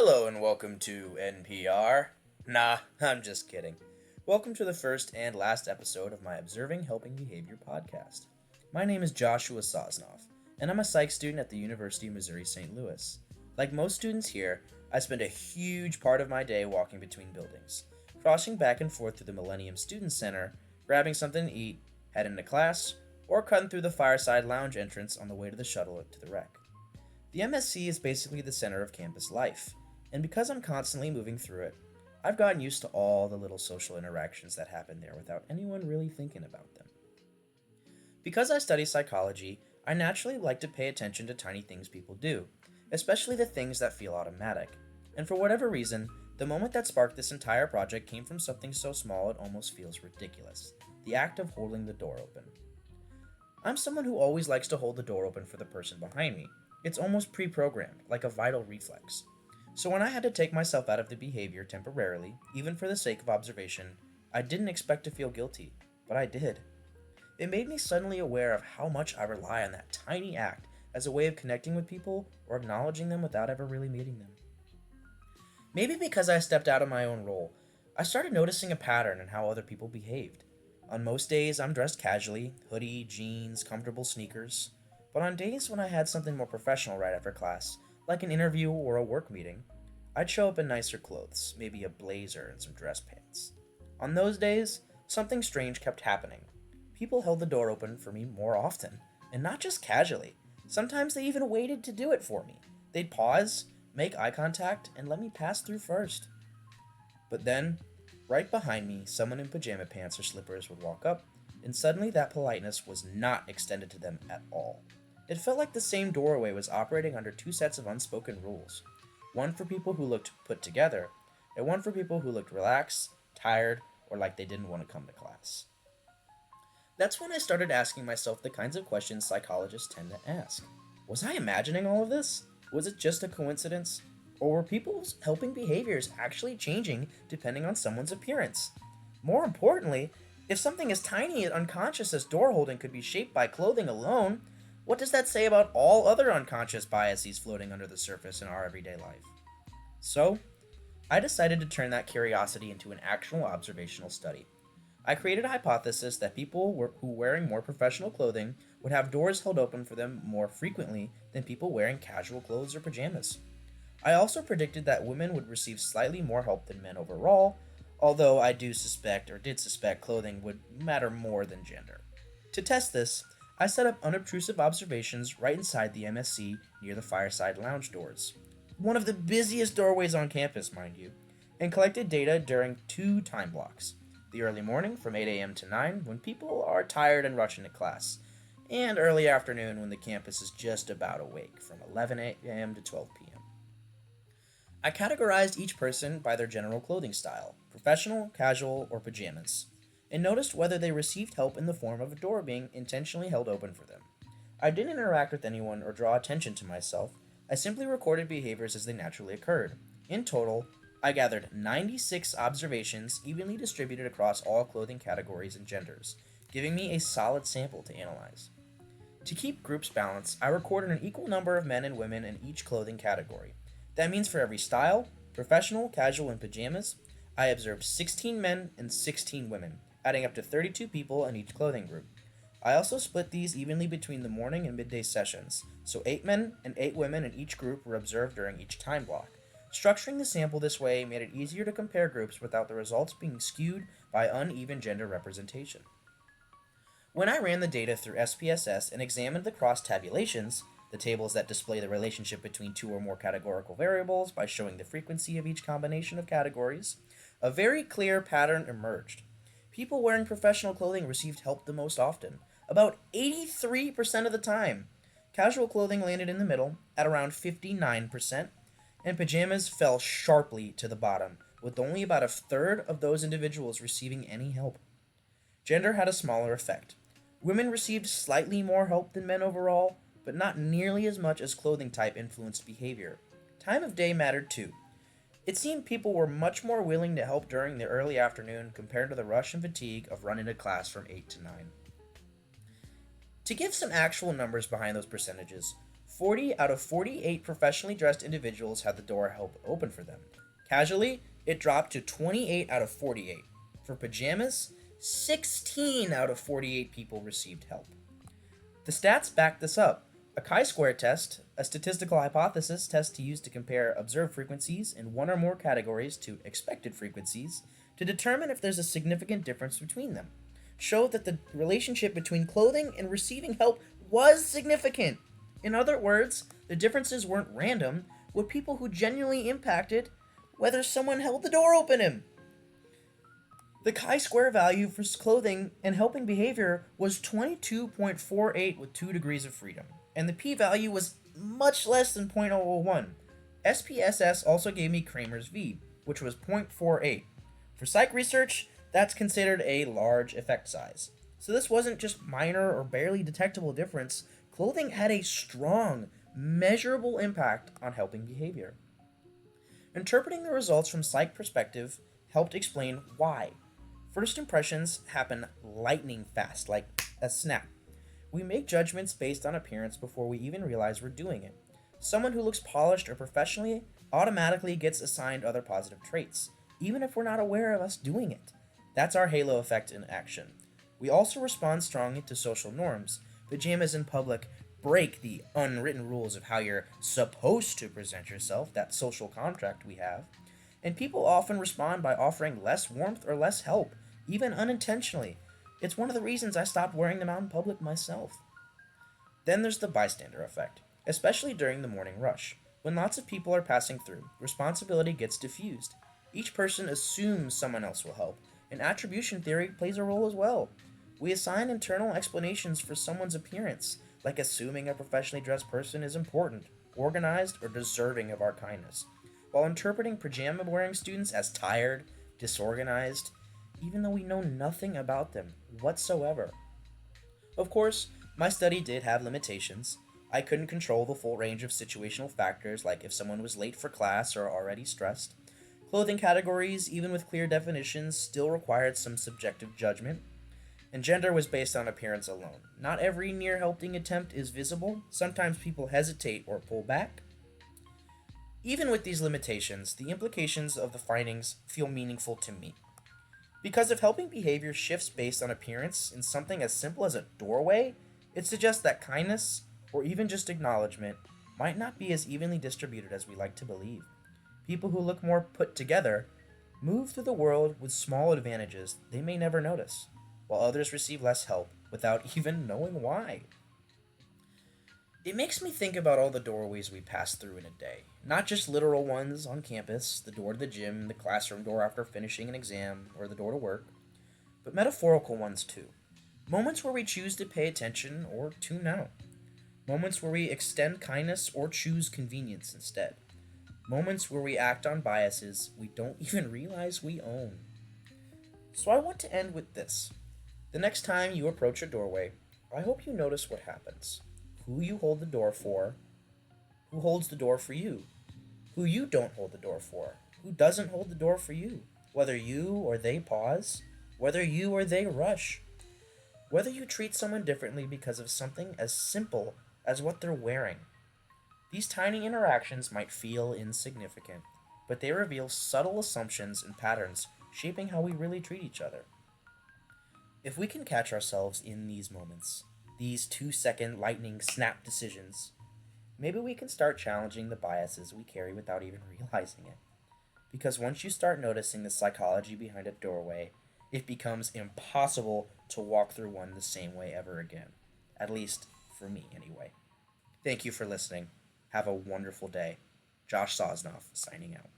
Hello and welcome to NPR. Nah, I'm just kidding. Welcome to the first and last episode of my Observing Helping Behavior podcast. My name is Joshua Sosnoff, and I'm a psych student at the University of Missouri St. Louis. Like most students here, I spend a huge part of my day walking between buildings, crossing back and forth through the Millennium Student Center, grabbing something to eat, heading to class, or cutting through the Fireside Lounge entrance on the way to the shuttle to the rec. The MSC is basically the center of campus life, and because I'm constantly moving through it, I've gotten used to all the little social interactions that happen there without anyone really thinking about them. Because I study psychology, I naturally like to pay attention to tiny things people do, especially the things that feel automatic. And for whatever reason, the moment that sparked this entire project came from something so small it almost feels ridiculous: the act of holding the door open. I'm someone who always likes to hold the door open for the person behind me. It's almost pre-programmed, like a vital reflex. So when I had to take myself out of the behavior temporarily, even for the sake of observation, I didn't expect to feel guilty, but I did. It made me suddenly aware of how much I rely on that tiny act as a way of connecting with people or acknowledging them without ever really meeting them. Maybe because I stepped out of my own role, I started noticing a pattern in how other people behaved. On most days, I'm dressed casually: hoodie, jeans, comfortable sneakers. But on days when I had something more professional right after class, like an interview or a work meeting, I'd show up in nicer clothes, maybe a blazer and some dress pants. On those days, something strange kept happening. People held the door open for me more often, and not just casually. Sometimes they even waited to do it for me. They'd pause, make eye contact, and let me pass through first. But then, right behind me, someone in pajama pants or slippers would walk up, and suddenly that politeness was not extended to them at all. It felt like the same doorway was operating under two sets of unspoken rules: one for people who looked put together, and one for people who looked relaxed, tired, or like they didn't want to come to class. That's when I started asking myself the kinds of questions psychologists tend to ask. Was I imagining all of this? Was it just a coincidence? Or were people's helping behaviors actually changing depending on someone's appearance? More importantly, if something as tiny and unconscious as door holding could be shaped by clothing alone, what does that say about all other unconscious biases floating under the surface in our everyday life? So, I decided to turn that curiosity into an actual observational study. I created a hypothesis that people who wearing more professional clothing would have doors held open for them more frequently than people wearing casual clothes or pajamas. I also predicted that women would receive slightly more help than men overall, although I did suspect clothing would matter more than gender. To test this, I set up unobtrusive observations right inside the MSC near the Fireside Lounge doors, one of the busiest doorways on campus, mind you, and collected data during two time blocks: the early morning from 8 a.m. to 9 when people are tired and rushing to class, and early afternoon when the campus is just about awake from 11 a.m. to 12 p.m. I categorized each person by their general clothing style: professional, casual, or pajamas, and noticed whether they received help in the form of a door being intentionally held open for them. I didn't interact with anyone or draw attention to myself. I simply recorded behaviors as they naturally occurred. In total, I gathered 96 observations evenly distributed across all clothing categories and genders, giving me a solid sample to analyze. To keep groups balanced, I recorded an equal number of men and women in each clothing category. That means for every style, professional, casual, and pajamas, I observed 16 men and 16 women, adding up to 32 people in each clothing group. I also split these evenly between the morning and midday sessions, so 8 men and 8 women in each group were observed during each time block. Structuring the sample this way made it easier to compare groups without the results being skewed by uneven gender representation. When I ran the data through SPSS and examined the cross tabulations, the tables that display the relationship between two or more categorical variables by showing the frequency of each combination of categories, a very clear pattern emerged. People wearing professional clothing received help the most often, about 83% of the time. Casual clothing landed in the middle, at around 59%, and pajamas fell sharply to the bottom, with only about a third of those individuals receiving any help. Gender had a smaller effect. Women received slightly more help than men overall, but not nearly as much as clothing type influenced behavior. Time of day mattered too. It seemed people were much more willing to help during the early afternoon compared to the rush and fatigue of running to class from 8 to 9. To give some actual numbers behind those percentages, 40 out of 48 professionally dressed individuals had the door held open for them. Casually, it dropped to 28 out of 48. For pajamas, 16 out of 48 people received help. The stats back this up. A chi-square test, a statistical hypothesis test to use to compare observed frequencies in one or more categories to expected frequencies to determine if there's a significant difference between them, showed that the relationship between clothing and receiving help was significant. In other words, the differences weren't random, with people who genuinely impacted whether someone held the door open him. The chi-square value for clothing and helping behavior was 22.48 with 2 degrees of freedom, and the p-value was much less than 0.001. SPSS also gave me Kramer's V, which was 0.48. For psych research, that's considered a large effect size. So this wasn't just minor or barely detectable difference. Clothing had a strong, measurable impact on helping behavior. Interpreting the results from psych perspective helped explain why. First impressions happen lightning fast, like a snap. We make judgments based on appearance before we even realize we're doing it. Someone who looks polished or professionally automatically gets assigned other positive traits, even if we're not aware of us doing it. That's our halo effect in action. We also respond strongly to social norms. Pajamas in public break the unwritten rules of how you're supposed to present yourself, that social contract we have. And people often respond by offering less warmth or less help, even unintentionally. It's one of the reasons I stopped wearing them out in public myself. Then there's the bystander effect, especially during the morning rush. When lots of people are passing through, responsibility gets diffused. Each person assumes someone else will help, and attribution theory plays a role as well. We assign internal explanations for someone's appearance, like assuming a professionally dressed person is important, organized, or deserving of our kindness, while interpreting pajama-wearing students as tired, disorganized, even though we know nothing about them whatsoever. Of course, my study did have limitations. I couldn't control the full range of situational factors, like if someone was late for class or already stressed. Clothing categories, even with clear definitions, still required some subjective judgment. And gender was based on appearance alone. Not every near-helping attempt is visible. Sometimes people hesitate or pull back. Even with these limitations, the implications of the findings feel meaningful to me. Because if helping behavior shifts based on appearance in something as simple as a doorway, it suggests that kindness, or even just acknowledgement, might not be as evenly distributed as we like to believe. People who look more put together move through the world with small advantages they may never notice, while others receive less help without even knowing why. It makes me think about all the doorways we pass through in a day. Not just literal ones on campus, the door to the gym, the classroom door after finishing an exam, or the door to work, but metaphorical ones too. Moments where we choose to pay attention or tune out. Moments where we extend kindness or choose convenience instead. Moments where we act on biases we don't even realize we own. So I want to end with this. The next time you approach a doorway, I hope you notice what happens. Who you hold the door for, who holds the door for you, who you don't hold the door for, who doesn't hold the door for you, whether you or they pause, whether you or they rush, whether you treat someone differently because of something as simple as what they're wearing. These tiny interactions might feel insignificant, but they reveal subtle assumptions and patterns shaping how we really treat each other. If we can catch ourselves in these moments, these 2-second lightning snap decisions, maybe we can start challenging the biases we carry without even realizing it. Because once you start noticing the psychology behind a doorway, it becomes impossible to walk through one the same way ever again. At least, for me anyway. Thank you for listening. Have a wonderful day. Josh Sosnoff, signing out.